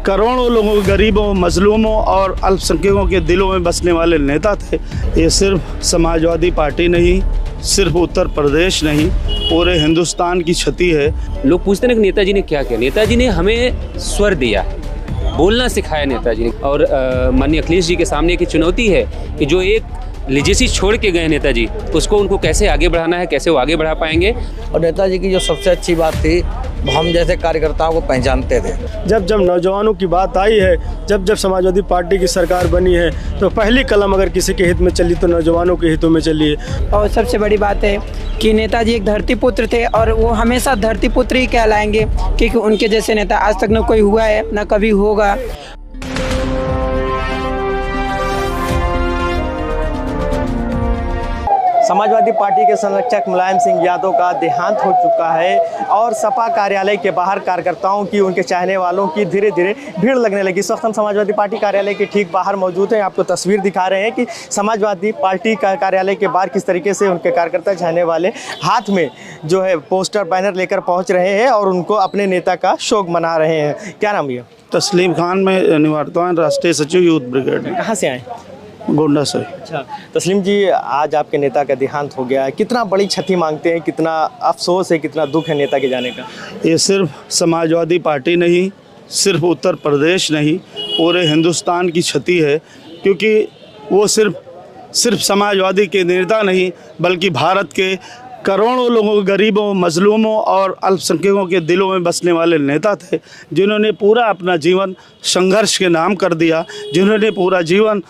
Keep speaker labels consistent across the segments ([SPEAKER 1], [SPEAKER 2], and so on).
[SPEAKER 1] करोड़ों लोगों, गरीबों, मजलूमों और अल्पसंख्यकों के दिलों में बसने वाले नेता थे। ये सिर्फ समाजवादी पार्टी नहीं, सिर्फ उत्तर प्रदेश नहीं, पूरे हिंदुस्तान की क्षति है।
[SPEAKER 2] लोग पूछते हैं कि नेताजी ने क्या किया। नेताजी ने हमें स्वर दिया, बोलना सिखाया नेताजी ने। और माननीय अखिलेश जी के सामने एक चुनौती है कि जो एक लेजेसी छोड़ के गए नेताजी, उसको उनको कैसे आगे बढ़ाना है, कैसे वो आगे बढ़ा पाएंगे।
[SPEAKER 3] और नेताजी की जो सबसे अच्छी बात थी, हम जैसे कार्यकर्ताओं को पहचानते थे।
[SPEAKER 4] जब नौजवानों की बात आई है, जब समाजवादी पार्टी की सरकार बनी है, तो पहली कलम अगर किसी के हित में चली तो नौजवानों के हितों में चली है।
[SPEAKER 5] और सबसे बड़ी बात है कि नेताजी एक धरती पुत्र थे और वो हमेशा धरती पुत्र ही कहलाएंगे, क्योंकि उनके जैसे नेता आज तक न कोई हुआ है, न कभी होगा।
[SPEAKER 6] समाजवादी पार्टी के संरक्षक मुलायम सिंह यादव का देहांत हो चुका है और सपा कार्यालय के बाहर कार्यकर्ताओं की, उनके चाहने वालों की धीरे धीरे भीड़ लगने लगी। इस वक्त हम समाजवादी पार्टी कार्यालय के ठीक बाहर मौजूद हैं। आपको तस्वीर दिखा रहे हैं कि समाजवादी पार्टी का कार्यालय के बाहर किस तरीके से उनके कार्यकर्ता, चाहने वाले हाथ में जो है पोस्टर, बैनर लेकर पहुँच रहे हैं और उनको अपने नेता का शोक मना रहे हैं। क्या नाम भैया?
[SPEAKER 1] तस्लीम खान, में निवर्तमान राष्ट्रीय सचिव यूथ ब्रिगेड।
[SPEAKER 6] कहाँ से आए?
[SPEAKER 1] गोंडा से।
[SPEAKER 6] अच्छा तस्लीम जी, आज आपके नेता का देहांत हो गया, कितना बड़ी क्षति मांगते हैं, कितना अफसोस है, कितना दुख है नेता के जाने का?
[SPEAKER 1] ये सिर्फ समाजवादी पार्टी नहीं, सिर्फ उत्तर प्रदेश नहीं, पूरे हिंदुस्तान की क्षति है। क्योंकि वो सिर्फ समाजवादी के नेता नहीं, बल्कि भारत के करोड़ों लोगों, गरीबों, मजलूमों और अल्पसंख्यकों के दिलों में बसने वाले नेता थे, जिन्होंने पूरा अपना जीवन संघर्ष के नाम कर दिया, जिन्होंने पूरा जीवन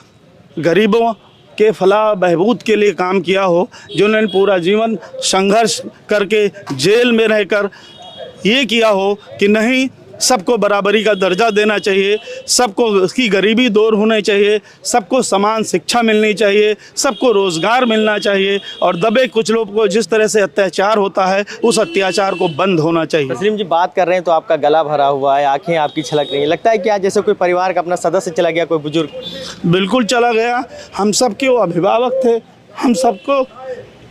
[SPEAKER 1] गरीबों के फलाह बहबूद के लिए काम किया हो, जिन्होंने पूरा जीवन संघर्ष करके जेल में रहकर ये किया हो कि नहीं, सबको बराबरी का दर्जा देना चाहिए, सबको उसकी गरीबी दूर होनी चाहिए, सबको समान शिक्षा मिलनी चाहिए, सबको रोज़गार मिलना चाहिए और दबे कुचलों को जिस तरह से अत्याचार होता है, उस अत्याचार को बंद होना चाहिए।
[SPEAKER 6] तस्लीम जी, बात कर रहे हैं तो आपका गला भरा हुआ है, आंखें आपकी छलक रही हैं। लगता है कि आज जैसे कोई परिवार का अपना सदस्य चला गया, कोई बुजुर्ग?
[SPEAKER 1] बिल्कुल चला गया। हम सबके वो अभिभावक थे, हम सबको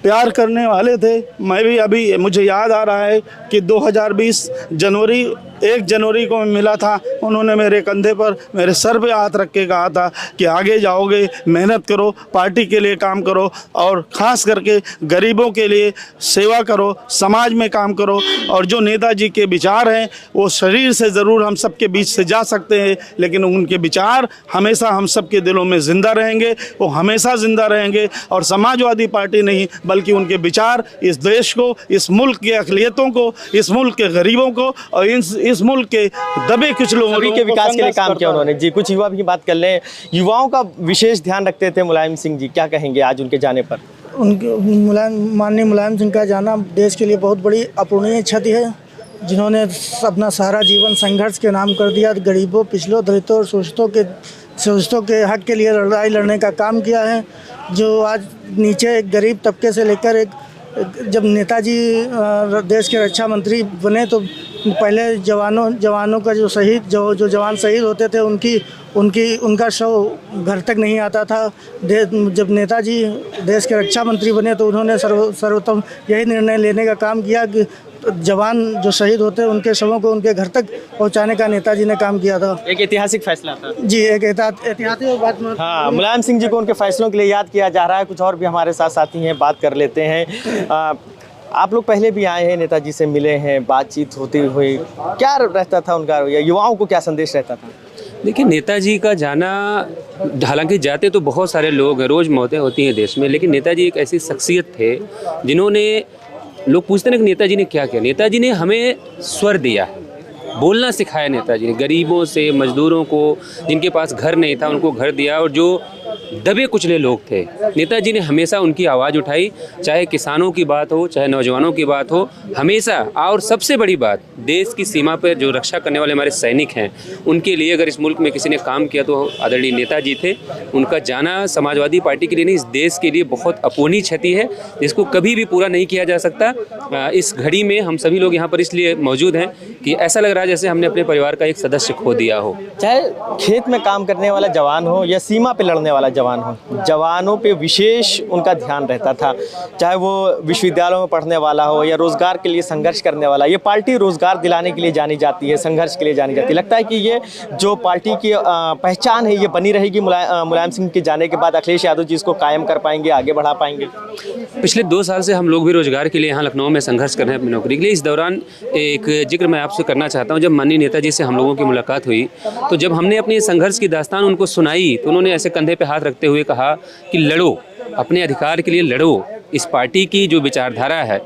[SPEAKER 1] प्यार करने वाले थे। मैं भी अभी मुझे याद आ रहा है कि 2020 जनवरी 1 जनवरी को मिला था। उन्होंने मेरे कंधे पर, मेरे सर पे हाथ रख के कहा था कि आगे जाओगे, मेहनत करो, पार्टी के लिए काम करो और ख़ास करके गरीबों के लिए सेवा करो, समाज में काम करो। और जो नेताजी के विचार हैं वो शरीर से ज़रूर हम सबके बीच से जा सकते हैं, लेकिन उनके विचार हमेशा हम सबके दिलों में ज़िंदा रहेंगे, वो हमेशा ज़िंदा रहेंगे। और समाजवादी पार्टी नहीं, बल्कि उनके विचार इस देश को, इस मुल्क के अक़लियतों को, इस मुल्क के गरीबों को और इस मुल्क के दबे कुछ लोगों
[SPEAKER 6] के विकास के लिए काम किया उन्होंने। जी, कुछ युवा की बात कर लें। युवाओं का विशेष ध्यान रखते थे मुलायम सिंह जी, क्या कहेंगे आज उनके जाने पर?
[SPEAKER 7] उनके माननीय मुलायम सिंह का जाना देश के लिए बहुत बड़ी अपूरणीय क्षति है, जिन्होंने अपना सारा जीवन संघर्ष के नाम कर दिया। गरीबों, पिछड़ों, दलितों और शोषितों के हक के लिए लड़ाई लड़ने का काम किया है। जो आज नीचे एक गरीब तबके से लेकर जब नेताजी देश के रक्षा मंत्री बने तो पहले जवानों का जो जवान शहीद होते थे उनका शव घर तक नहीं आता था। जब नेताजी देश के रक्षा मंत्री बने तो उन्होंने सर्वोत्तम यही निर्णय लेने का काम किया कि जवान जो शहीद होते हैं उनके शवों को उनके घर तक पहुंचाने का नेताजी ने काम किया था। एक ऐतिहासिक फैसला था। जी, एक ऐतिहासिक बात।
[SPEAKER 6] हाँ, मुलायम सिंह जी को उनके फैसलों के लिए याद किया जा रहा है। कुछ और भी हमारे साथ साथी हैं, बात कर लेते हैं। आप लोग पहले भी आए हैं, नेताजी से मिले हैं, बातचीत होती हुई, क्या रहता था उनका, युवाओं को क्या संदेश रहता था?
[SPEAKER 2] देखिए, नेताजी का जाना, हालांकि जाते तो बहुत सारे लोग हैं, रोज़ मौतें होती हैं देश में, लेकिन नेताजी एक ऐसी शख्सियत थे जिन्होंने, लोग पूछते हैं कि नेताजी ने क्या किया। नेताजी ने हमें स्वर दिया, बोलना सिखाया। नेताजी ने गरीबों से, मजदूरों को, जिनके पास घर नहीं था उनको घर दिया, और जो दबे कुचले लोग थे, नेताजी ने हमेशा उनकी आवाज़ उठाई। चाहे किसानों की बात हो, चाहे नौजवानों की बात हो, हमेशा। और सबसे बड़ी बात, देश की सीमा पर जो रक्षा करने वाले हमारे सैनिक हैं, उनके लिए अगर इस मुल्क में किसी ने काम किया तो आदरणीय नेताजी थे। उनका जाना समाजवादी पार्टी के लिए नहीं, इस देश के लिए बहुत अपूरणीय क्षति है, जिसको कभी भी पूरा नहीं किया जा सकता। इस घड़ी में हम सभी लोग यहाँ पर इसलिए मौजूद हैं कि ऐसा लग रहा है जैसे हमने अपने परिवार का एक सदस्य खो दिया हो।
[SPEAKER 6] चाहे खेत में काम करने वाला जवान हो या सीमा पर लड़ने वाला वाला जवान हो, जवानों पे विशेष उनका ध्यान रहता था, चाहे वो विश्वविद्यालयों में पढ़ने वाला हो या रोज़गार के लिए संघर्ष करने वाला। ये पार्टी रोज़गार दिलाने के लिए जानी जाती है, संघर्ष के लिए जानी जाती है। लगता है कि ये जो पार्टी की पहचान है ये बनी रहेगी। मुलायम सिंह के जाने के बाद अखिलेश यादव जी इसको कायम कर पाएंगे, आगे बढ़ा पाएंगे?
[SPEAKER 2] पिछले 2 साल से हम लोग भी रोजगार के लिए यहाँ लखनऊ में संघर्ष कर रहे हैं अपनी नौकरी के लिए। इस दौरान एक जिक्र मैं आपसे करना चाहता हूँ। जब माननीय नेताजी से हम लोगों की मुलाकात हुई तो जब हमने अपनी संघर्ष की दास्तान उनको सुनाई तो उन्होंने ऐसे कंधे पे हाथ रखते हुए कहा कि लड़ो, अपने अधिकार के लिए लड़ो। इस पार्टी की जो विचारधारा है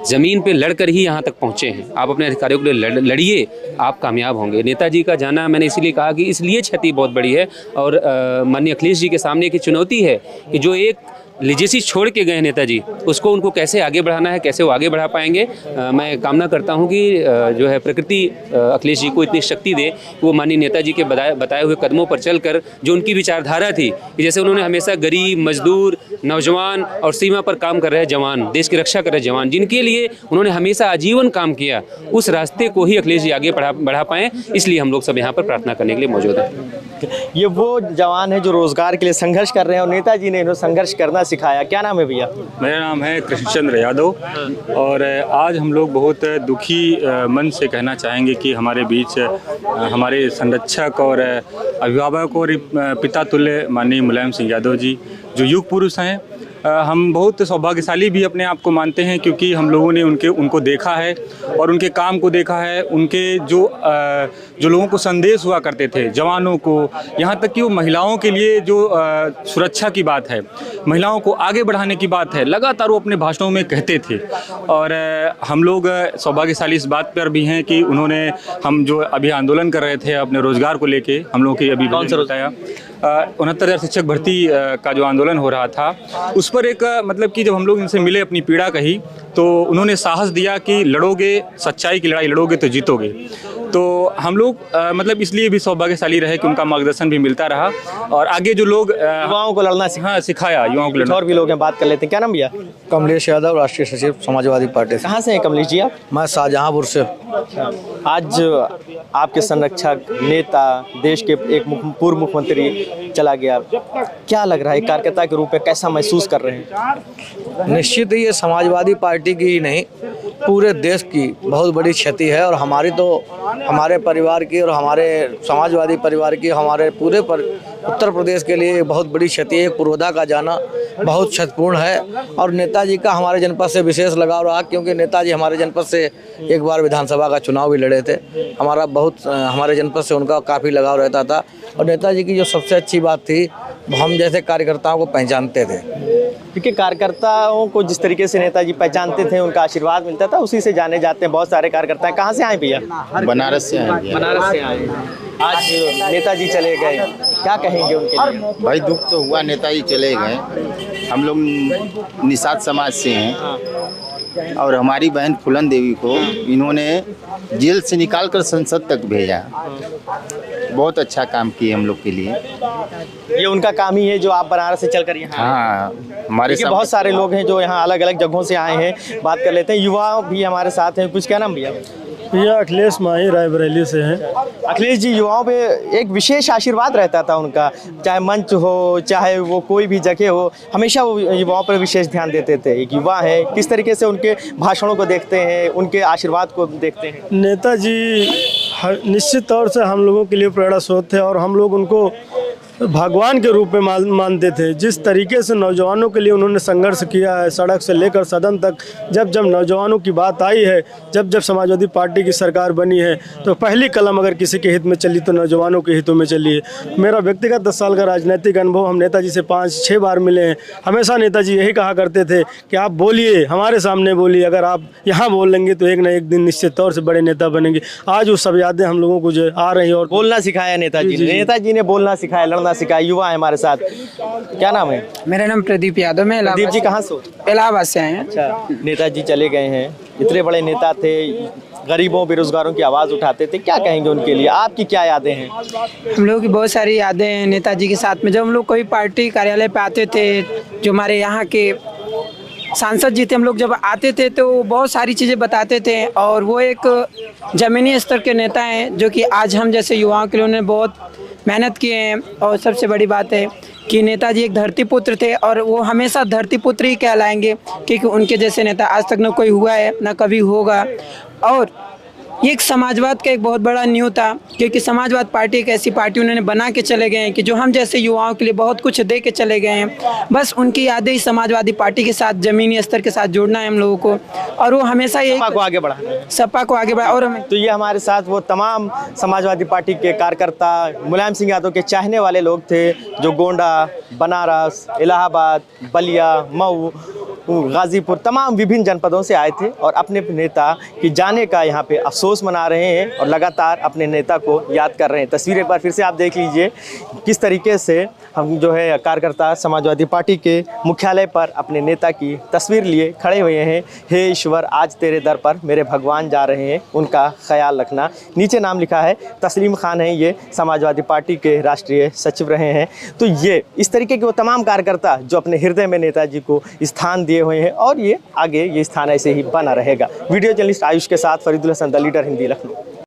[SPEAKER 2] ज़मीन पे लड़कर ही यहाँ तक पहुँचे हैं। आप अपने अधिकारों के लिए लड़िए, आप कामयाब होंगे। नेताजी का जाना मैंने इसीलिए कहा कि इसलिए क्षति बहुत बड़ी है और माननीय अखिलेश जी के सामने एक चुनौती है कि जो एक लेजेसी छोड़ के गए नेताजी, उसको उनको कैसे आगे बढ़ाना है, कैसे वो आगे बढ़ा पाएंगे। मैं कामना करता हूं कि जो है प्रकृति अखिलेश जी को इतनी शक्ति दे कि वो माननीय नेताजी के बताए हुए कदमों पर चलकर जो उनकी विचारधारा थी कि जैसे उन्होंने हमेशा गरीब, मजदूर, नौजवान और सीमा पर काम कर रहे जवान, देश की रक्षा कर रहे जवान, जिनके लिए उन्होंने हमेशा आजीवन काम किया, उस रास्ते को ही अखिलेश जी आगे बढ़ा पाएँ। इसलिए हम लोग सब यहाँ पर प्रार्थना करने के लिए मौजूद हैं।
[SPEAKER 6] ये वो जवान है जो रोजगार के लिए संघर्ष कर रहे हैं और नेताजी ने इन्हें संघर्ष करना सिखाया। क्या नाम है भैया?
[SPEAKER 8] मेरा नाम है कृष्णचंद्र यादव और आज हम लोग बहुत दुखी मन से कहना चाहेंगे कि हमारे बीच हमारे संरक्षक और अभिभावक और पिता तुल्य माननीय मुलायम सिंह यादव जी जो युग पुरुष हैं, हम बहुत सौभाग्यशाली भी अपने आप को मानते हैं क्योंकि हम लोगों ने उनको देखा है और उनके काम को देखा है। उनके जो लोगों को संदेश हुआ करते थे जवानों को, यहाँ तक कि वो महिलाओं के लिए जो सुरक्षा की बात है, महिलाओं को आगे बढ़ाने की बात है, लगातार वो अपने भाषणों में कहते थे। और हम लोग सौभाग्यशाली इस बात पर भी हैं कि उन्होंने हम जो अभी आंदोलन कर रहे थे अपने रोजगार को लेके, हम लोग की अभी कौन सा बताया 69,000 शिक्षक भर्ती का जो आंदोलन हो रहा था, उस पर एक मतलब कि जब हम लोग इनसे मिले, अपनी पीड़ा कही, तो उन्होंने साहस दिया कि लड़ोगे, सच्चाई की लड़ाई लड़ोगे तो जीतोगे। तो हम लोग मतलब इसलिए भी सौभाग्यशाली रहे कि उनका मार्गदर्शन भी मिलता रहा और आगे जो लोग
[SPEAKER 6] युवाओं को लड़ना
[SPEAKER 8] सिखाया युवाओं को लड़ना।
[SPEAKER 6] और भी लोग हैं, बात कर लेते हैं। क्या नाम भैया?
[SPEAKER 3] कमलेश यादव, राष्ट्रीय सचिव समाजवादी पार्टी से।
[SPEAKER 6] कहाँ से हैं कमलेश जी आप?
[SPEAKER 3] मैं शाहजहांपुर से।
[SPEAKER 6] आज आपके संरक्षक नेता, देश के एक पूर्व मुख्यमंत्री चला गया, क्या लग रहा है? कार्यकर्ता के रूप में कैसा महसूस कर रहे हैं?
[SPEAKER 3] निश्चित ही ये समाजवादी पार्टी की ही नहीं, पूरे देश की बहुत बड़ी क्षति है और हमारी तो हमारे परिवार की और हमारे समाजवादी परिवार की, हमारे पूरे उत्तर प्रदेश के लिए बहुत बड़ी क्षति है। पुरोधा का जाना बहुत क्षतिपूर्ण है और नेताजी का हमारे जनपद से विशेष लगाव रहा क्योंकि नेताजी हमारे जनपद से एक बार विधानसभा का चुनाव भी लड़े थे। हमारे जनपद से उनका काफ़ी लगाव रहता था और नेताजी की जो सबसे अच्छी बात थी, हम जैसे कार्यकर्ताओं को पहचानते थे,
[SPEAKER 6] क्योंकि कार्यकर्ताओं को जिस तरीके से नेताजी पहचानते थे, उनका आशीर्वाद मिलता था, उसी से जाने जाते हैं बहुत सारे कार्यकर्ता। कहाँ से आए भैया?
[SPEAKER 9] बनारस से आए।
[SPEAKER 6] बनारस से आए। आज नेताजी चले गए, क्या कहेंगे उनके लिए?
[SPEAKER 9] भाई दुख तो हुआ, नेताजी चले गए। हम लोग निषाद समाज से हैं और हमारी बहन फूलन देवी को इन्होंने जेल से निकालकर संसद तक भेजा। बहुत अच्छा काम किए हम लोग के लिए।
[SPEAKER 6] ये उनका काम ही है जो आप बनारस से चलकर यहाँ?
[SPEAKER 9] हाँ, हमारे साथ
[SPEAKER 6] बहुत सारे लोग हैं जो यहाँ अलग अलग जगहों से आए हैं। बात कर लेते हैं, युवा भी हमारे साथ हैं कुछ। क्या नाम भैया?
[SPEAKER 4] भैया अखिलेश माही रायबरेली से हैं।
[SPEAKER 6] अखिलेश जी, युवाओं पे एक विशेष आशीर्वाद रहता था उनका, चाहे मंच हो चाहे वो कोई भी जगह हो, हमेशा वो युवाओं पर विशेष ध्यान देते थे। एक युवा है, किस तरीके से उनके भाषणों को देखते हैं, उनके आशीर्वाद को देखते हैं?
[SPEAKER 4] नेताजी निश्चित तौर से हम लोगों के लिए प्रेरणा स्रोत थे और हम लोग उनको भगवान के रूप में मानते थे। जिस तरीके से नौजवानों के लिए उन्होंने संघर्ष किया है, सड़क से लेकर सदन तक, जब नौजवानों की बात आई है, जब समाजवादी पार्टी की सरकार बनी है, तो पहली कलम अगर किसी के हित में चली तो नौजवानों के हितों में चली है। मेरा व्यक्तिगत 10 साल का राजनीतिक अनुभव, हम नेताजी से 5-6 बार मिले हैं। हमेशा नेताजी यही कहा करते थे कि आप बोलिए, हमारे सामने बोलिए, अगर आप यहाँ बोल लेंगे तो एक न एक दिन निश्चित तौर से बड़े नेता बनेंगे। आज वो सब यादें हम लोगों को जो आ रही हैं। और
[SPEAKER 6] बोलना सिखाया नेताजी ने बोलना सिखाया, लड़ना सिखाया। युवा है हमारे साथ। क्या नाम है?
[SPEAKER 5] मेरा नाम प्रदीप यादव। मैं
[SPEAKER 6] प्रदीप जी कहाँ से? इलाहाबाद
[SPEAKER 5] से आए हैं।
[SPEAKER 6] अच्छा, नेताजी चले गए हैं, इतने बड़े नेता थे, गरीबों बेरोजगारों की आवाज़ उठाते थे, क्या कहेंगे उनके लिए? आपकी क्या यादें हैं?
[SPEAKER 5] हम लोगों की बहुत सारी यादें हैं नेताजी के साथ में। जब हम लोग कोई पार्टी कार्यालय पे आते थे, जो हमारे यहाँ के सांसद जी थे, हम लोग जब आते थे तो बहुत सारी चीज़ें बताते थे और वो एक ज़मीनी स्तर के नेता हैं जो कि आज हम जैसे युवाओं के लिए उन्होंने बहुत मेहनत किए हैं। और सबसे बड़ी बात है कि नेताजी एक धरती पुत्र थे और वो हमेशा धरती पुत्र ही कहलाएंगे, क्योंकि उनके जैसे नेता आज तक न कोई हुआ है न कभी होगा। और ये एक समाजवाद का एक बहुत बड़ा न्यू था, क्योंकि समाजवाद पार्टी एक ऐसी पार्टी उन्होंने बना के चले गए हैं कि जो हम जैसे युवाओं के लिए बहुत कुछ दे के चले गए हैं। बस उनकी यादें ही समाजवादी पार्टी के साथ ज़मीनी स्तर के साथ जोड़ना है हम लोगों को, और वो हमेशा ये
[SPEAKER 6] सपा को आगे बढ़ाना है।
[SPEAKER 5] सपा को आगे बढ़ा। और हमें
[SPEAKER 6] तो ये हमारे साथ वो तमाम समाजवादी पार्टी के कार्यकर्ता, मुलायम सिंह यादव के चाहने वाले लोग थे, जो गोंडा, बनारस, इलाहाबाद, बलिया, मऊ, गाजीपुर, तमाम विभिन्न जनपदों से आए थे और अपने नेता की जाने का यहाँ पे अफसोस मना रहे हैं और लगातार अपने नेता को याद कर रहे हैं। तस्वीर एक बार फिर से आप देख लीजिए किस तरीके से हम जो है कार्यकर्ता समाजवादी पार्टी के मुख्यालय पर अपने नेता की तस्वीर लिए खड़े हुए हैं। हे ईश्वर, आज तेरे दर पर मेरे भगवान जा रहे हैं, उनका ख्याल रखना। नीचे नाम लिखा है तस्लीम खान है, ये समाजवादी पार्टी के राष्ट्रीय सचिव रहे हैं। तो ये इस तरीके के वो तमाम कार्यकर्ता जो अपने हृदय में नेताजी को स्थान दिए हुए हैं और ये आगे ये स्थान ऐसे ही बना रहेगा। वीडियो जर्नलिस्ट आयुष के साथ फरीदुल हसन, द लीडर हिंदी, लखनऊ।